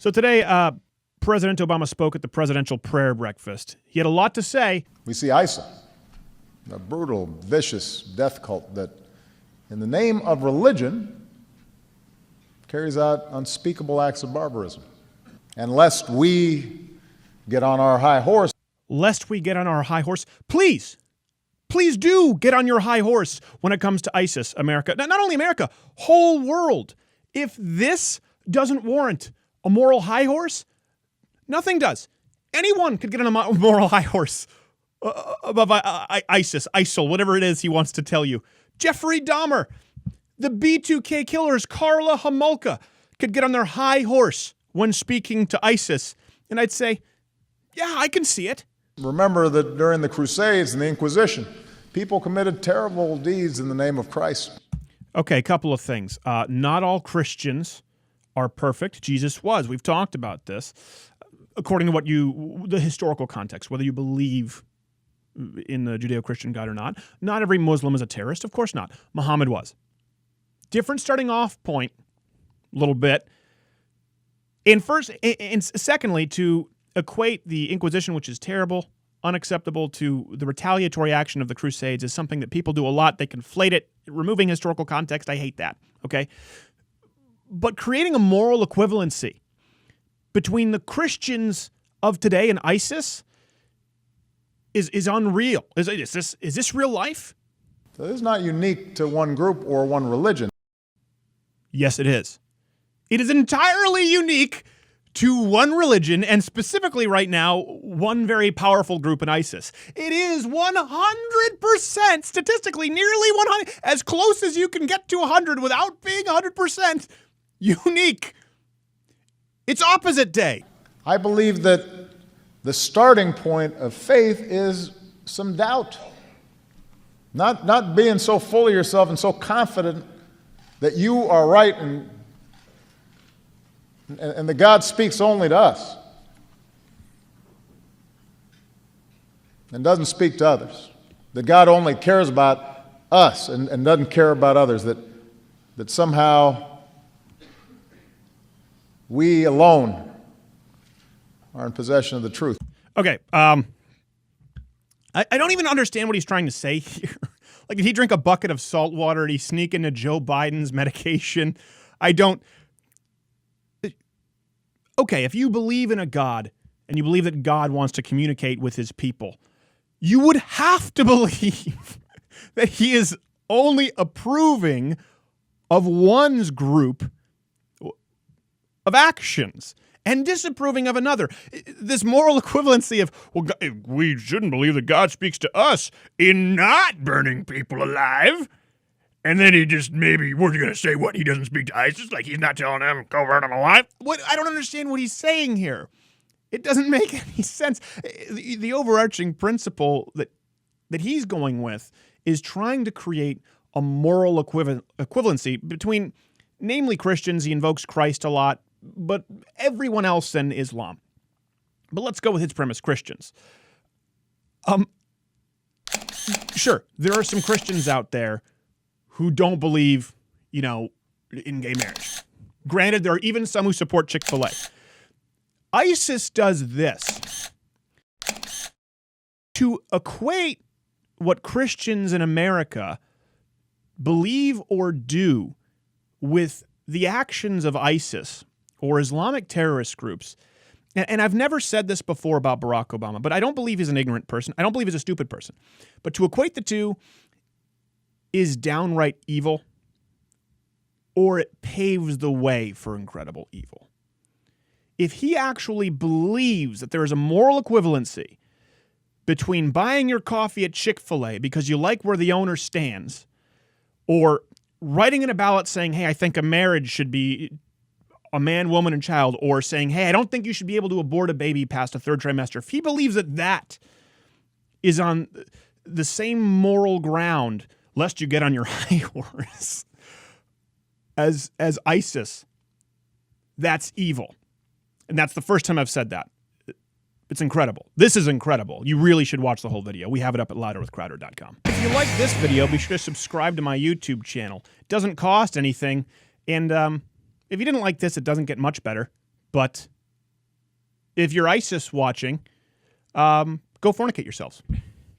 So today, President Obama spoke at the presidential prayer breakfast. He had a lot to say. We see ISIL, a brutal, vicious death cult that, in the name of religion, carries out unspeakable acts of barbarism. And lest we get on our high horse. Please do get on your high horse when it comes to ISIS, America. Not only America, whole world. If this doesn't warrant a moral high horse, nothing does. Anyone could get on a moral high horse above ISIS, ISIL, whatever it is he wants to tell you. Jeffrey Dahmer, the B2K killers, Karla Homolka, could get on their high horse when speaking to ISIS. And I'd say, yeah, I can see it. Remember that during the Crusades and the Inquisition, people committed terrible deeds in the name of Christ. Okay, a couple of things. Not all Christians are perfect. Jesus was. We've talked about this. According to the historical context, whether you believe in the Judeo-Christian God or not. Not every Muslim is a terrorist. Of course not. Muhammad was. Different starting off point, a little bit. And secondly, to equate the Inquisition, which is terrible, unacceptable, to the retaliatory action of the Crusades is something that people do a lot. They conflate it, removing historical context. I hate that, okay? But creating a moral equivalency between the Christians of today and ISIS is unreal. Is this real life? So this is not unique to one group or one religion. Yes, it is. It is entirely unique to one religion, and specifically right now, one very powerful group in ISIS. It is 100%, statistically, nearly 100, as close as you can get to 100 without being 100% unique. It's opposite day. I believe that the starting point of faith is some doubt. Not being so full of yourself and so confident that you are right and that God speaks only to us and doesn't speak to others. That God only cares about us and doesn't care about others. That somehow we alone are in possession of the truth. Okay, I don't even understand what he's trying to say here. Like, did he drink a bucket of salt water? Did he sneak into Joe Biden's medication? Okay, if you believe in a God and you believe that God wants to communicate with his people, you would have to believe that he is only approving of one's group of actions and disapproving of another. This moral equivalency of, well, we shouldn't believe that God speaks to us in not burning people alive. And then we're going to say what? He doesn't speak to ISIS? Like he's not telling them, go burn them alive? What? I don't understand what he's saying here. It doesn't make any sense. The overarching principle that he's going with is trying to create a moral equivalency between, namely Christians. He invokes Christ a lot, but everyone else in Islam. But let's go with his premise, Christians. Sure, there are some Christians out there who don't believe, in gay marriage. Granted, there are even some who support Chick-fil-A. ISIS does this to equate what Christians in America believe or do with the actions of ISIS or Islamic terrorist groups. And I've never said this before about Barack Obama, but I don't believe he's an ignorant person. I don't believe he's a stupid person. But to equate the two is downright evil, or it paves the way for incredible evil. If he actually believes that there is a moral equivalency between buying your coffee at Chick-fil-A because you like where the owner stands, or writing in a ballot saying, hey, I think a marriage should be a man, woman, and child, or saying, hey, I don't think you should be able to abort a baby past a third trimester, if he believes that is on the same moral ground, lest you get on your high horse, as ISIS, that's evil. And that's the first time I've said that. It's incredible. This is incredible. You really should watch the whole video. We have it up at louderwithcrowder.com. If you like this video, be sure to subscribe to my YouTube channel. It doesn't cost anything. And if you didn't like this, it doesn't get much better. But if you're ISIS watching, go fornicate yourselves.